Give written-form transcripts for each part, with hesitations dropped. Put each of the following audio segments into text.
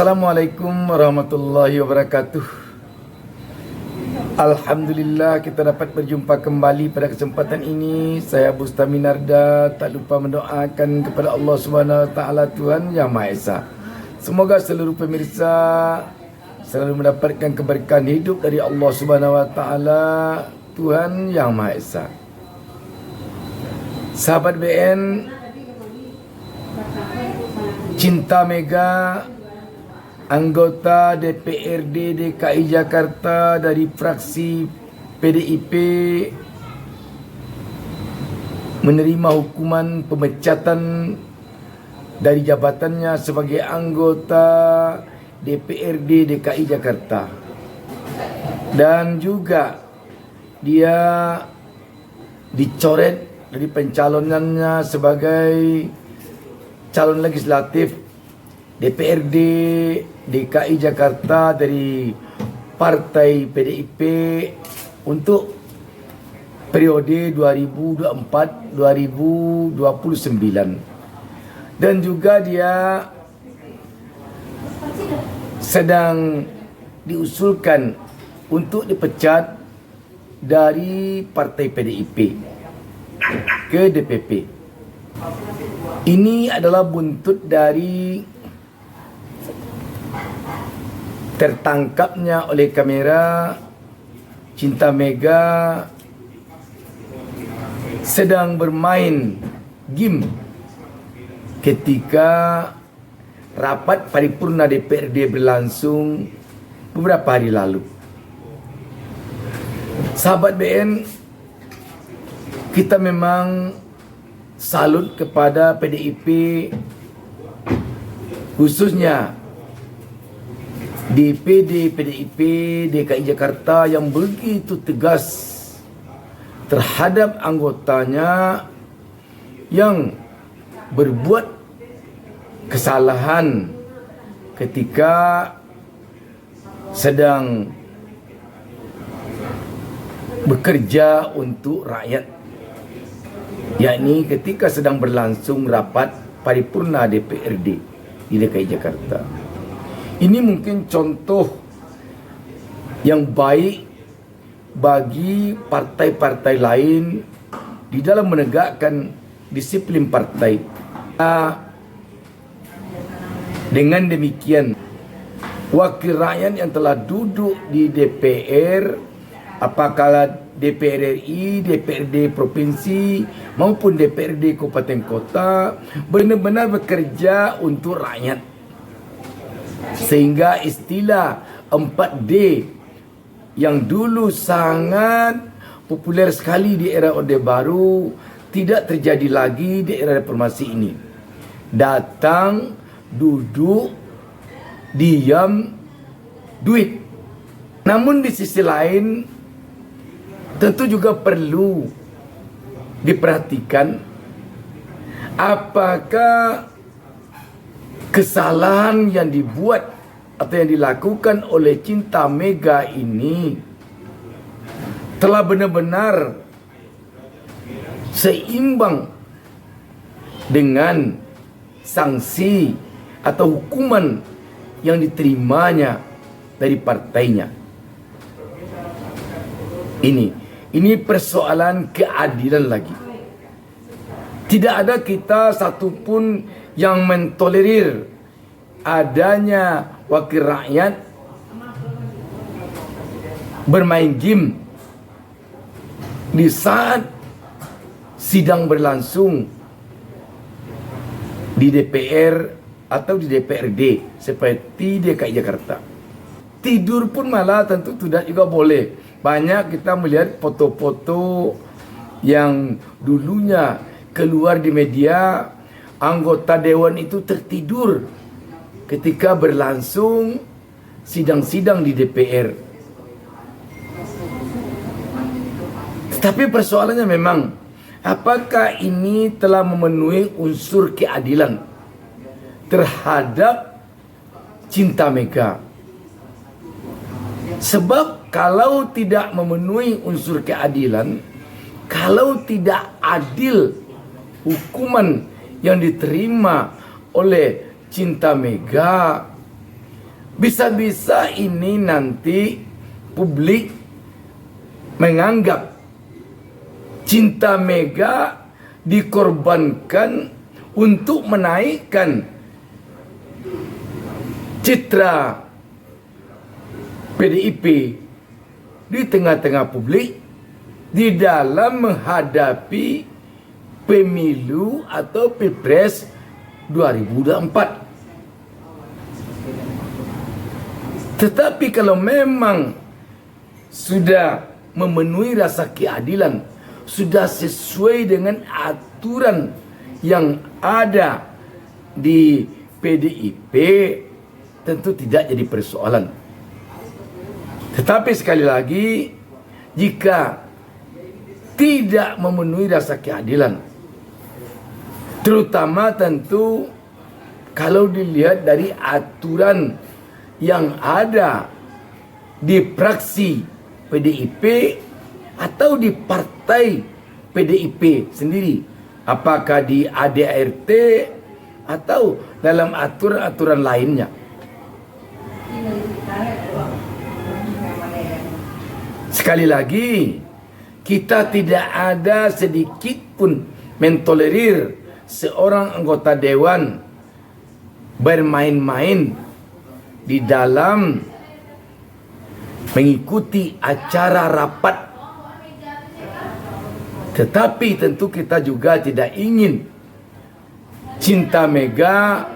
Assalamualaikum warahmatullahi wabarakatuh. Alhamdulillah kita dapat berjumpa kembali pada kesempatan ini. Saya Bustami Narda tak lupa mendoakan kepada Allah Subhanahu Wa Taala Tuhan Yang Maha Esa. Semoga seluruh pemirsa selalu mendapatkan keberkahan hidup dari Allah Subhanahu Wa Taala Tuhan Yang Maha Esa. Sahabat BN, Cinta Mega, anggota DPRD DKI Jakarta dari fraksi PDIP, menerima hukuman pemecatan dari jabatannya sebagai anggota DPRD DKI Jakarta. Dan juga dia dicoret dari pencalonannya sebagai calon legislatif DPRD DKI Jakarta dari Partai PDIP untuk periode 2024-2029. Dan juga dia sedang diusulkan untuk dipecat dari Partai PDIP ke DPP. Ini adalah buntut dari tertangkapnya oleh kamera Cinta Mega sedang bermain game ketika rapat paripurna DPRD berlangsung beberapa hari lalu. Sahabat BN, kita memang salut kepada PDIP, khususnya DPD PDIP DKI Jakarta yang begitu tegas terhadap anggotanya yang berbuat kesalahan ketika sedang bekerja untuk rakyat, yakni ketika sedang berlangsung rapat paripurna DPRD di DKI Jakarta. Ini mungkin contoh yang baik bagi partai-partai lain di dalam menegakkan disiplin partai. Dengan demikian, wakil rakyat yang telah duduk di DPR, apakah DPR RI, DPRD provinsi maupun DPRD kabupaten kota, benar-benar bekerja untuk rakyat. Sehingga istilah 4D yang dulu sangat populer sekali di era Orde Baru tidak terjadi lagi di era reformasi ini. Datang, duduk, diam, duit. Namun di sisi lain tentu juga perlu diperhatikan apakah kesalahan yang dibuat atau yang dilakukan oleh Cinta Mega ini telah benar-benar seimbang dengan sanksi atau hukuman yang diterimanya dari partainya. Ini persoalan keadilan lagi. Tidak ada kita satupun yang mentolerir adanya wakil rakyat bermain game di saat sidang berlangsung di DPR atau di DPRD seperti DKI Jakarta. Tidur pun malah tentu tidak juga boleh. Banyak kita melihat foto-foto yang dulunya keluar di media, anggota dewan itu tertidur ketika berlangsung sidang-sidang di DPR. Tetapi persoalannya memang, apakah ini telah memenuhi unsur keadilan terhadap Cinta Mega? Sebab kalau tidak memenuhi unsur keadilan, kalau tidak adil hukuman yang diterima oleh Cinta Mega, Bisa-bisa ini nanti publik menganggap Cinta Mega dikorbankan untuk menaikkan citra PDIP di tengah-tengah publik di dalam menghadapi pemilu atau Pilpres 2024. Tetapi kalau memang sudah memenuhi rasa keadilan, sudah sesuai dengan aturan yang ada di PDIP, tentu tidak jadi persoalan. Tetapi sekali lagi, jika tidak memenuhi rasa keadilan, terutama tentu kalau dilihat dari aturan yang ada di fraksi PDIP atau di partai PDIP sendiri, apakah di ADART atau dalam aturan-aturan lainnya. Sekali lagi, kita tidak ada sedikit pun mentolerir seorang anggota dewan bermain-main di dalam mengikuti acara rapat. Tetapi tentu kita juga tidak ingin Cinta Mega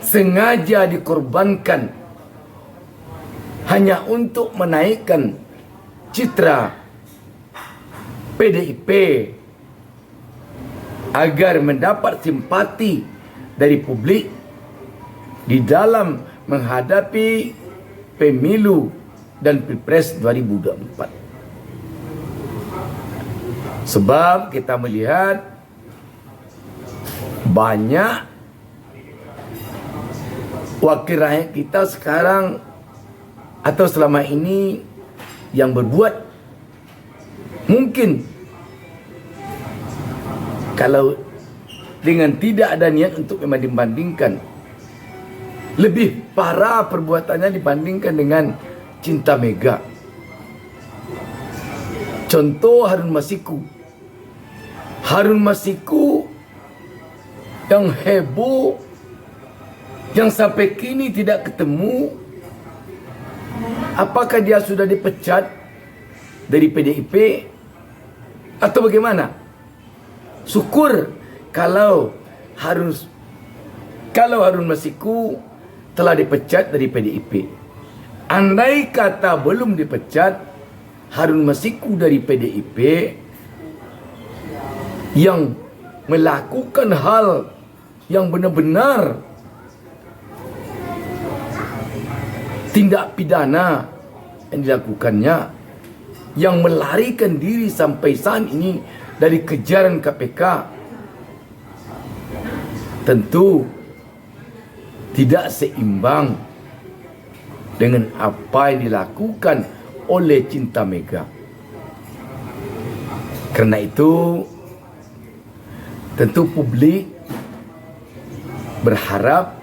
sengaja dikorbankan hanya untuk menaikkan citra PDIP agar mendapat simpati dari publik di dalam menghadapi pemilu dan Pilpres 2024. Sebab kita melihat banyak wakil rakyat kita sekarang atau selama ini yang berbuat mungkin kalau dengan tidak ada niat untuk membanding-bandingkan, lebih parah perbuatannya dibandingkan dengan Cinta Mega. Contoh Harun Masiku. Harun Masiku yang heboh, yang sampai kini tidak ketemu. Apakah dia sudah dipecat dari PDIP atau bagaimana? Syukur kalau Harun Masiku telah dipecat dari PDIP. Andai kata belum dipecat Harun Masiku dari PDIP yang melakukan hal yang benar-benar tindak pidana yang dilakukannya, yang melarikan diri sampai saat ini dari kejaran KPK, tentu tidak seimbang dengan apa yang dilakukan oleh Cinta Mega. Karena itu tentu publik berharap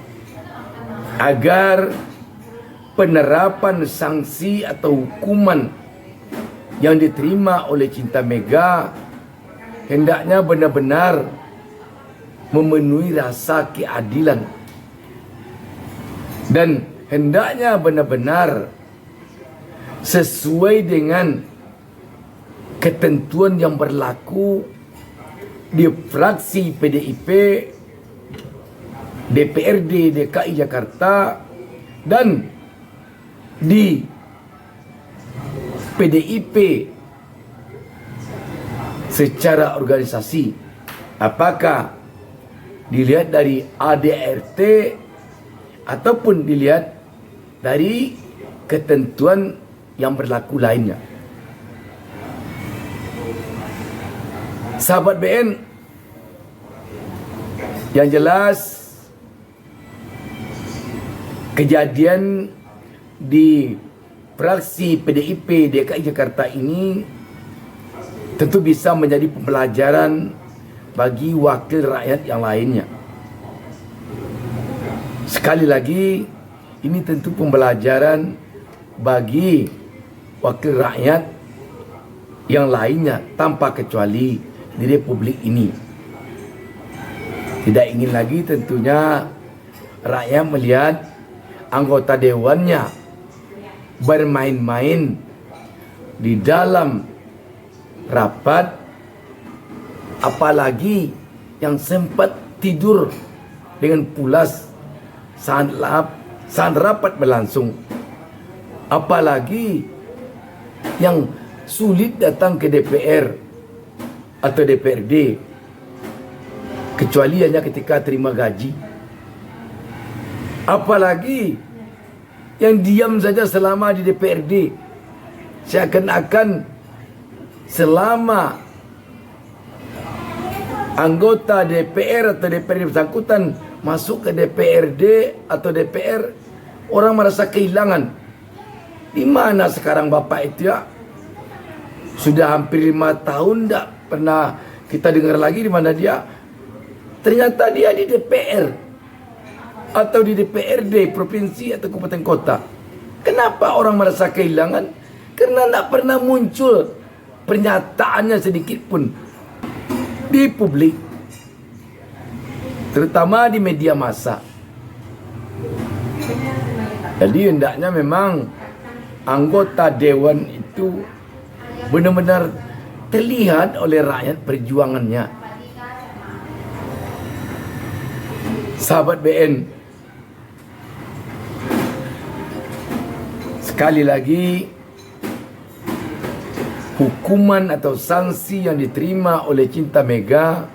agar penerapan sanksi atau hukuman yang diterima oleh Cinta Mega hendaknya benar-benar memenuhi rasa keadilan dan hendaknya benar-benar sesuai dengan ketentuan yang berlaku di fraksi PDIP, DPRD DKI Jakarta, dan di PDIP secara organisasi. Apakah dilihat dari ADART ataupun dilihat dari ketentuan yang berlaku lainnya. Sahabat BN, yang jelas kejadian di fraksi PDIP DKI Jakarta ini tentu bisa menjadi pembelajaran bagi wakil rakyat yang lainnya. Sekali lagi, Ini tentu pembelajaran bagi wakil rakyat yang lainnya tanpa kecuali di Republik ini. Tidak ingin lagi tentunya rakyat melihat anggota dewannya bermain-main di dalam rapat, apalagi yang sempat tidur dengan pulas saat rapat berlangsung, apalagi yang sulit datang ke DPR atau DPRD kecuali hanya ketika terima gaji, apalagi yang diam saja selama di DPRD, seakan-akan selama anggota DPR atau DPRD bersangkutan masuk ke DPRD atau DPR, orang merasa kehilangan. Di mana sekarang Bapak itu ya? Sudah hampir 5 tahun tidak pernah kita dengar lagi di mana dia. Ternyata dia di DPR atau di DPRD provinsi atau kabupaten kota. Kenapa orang merasa kehilangan? Karena tidak pernah muncul pernyataannya sedikit pun di publik, terutama di media massa. Jadi hendaknya memang anggota dewan itu benar-benar terlihat oleh rakyat perjuangannya. Sahabat BN, sekali lagi hukuman atau sanksi yang diterima oleh Cinta Mega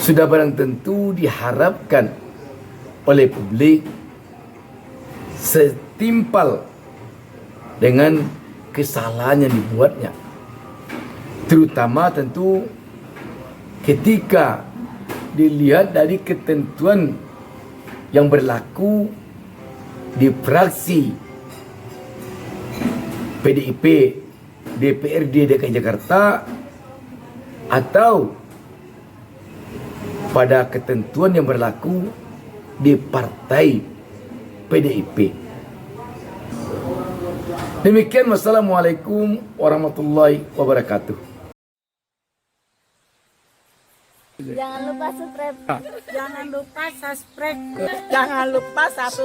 sudah barang tentu diharapkan oleh publik setimpal dengan kesalahan yang dibuatnya, terutama tentu ketika dilihat dari ketentuan yang berlaku di fraksi PDIP DPRD DKI Jakarta atau pada ketentuan yang berlaku di partai PDIP. Demikian, wassalamualaikum warahmatullahi wabarakatuh. Jangan lupa subscribe. Jangan lupa subscribe. Jangan lupa satu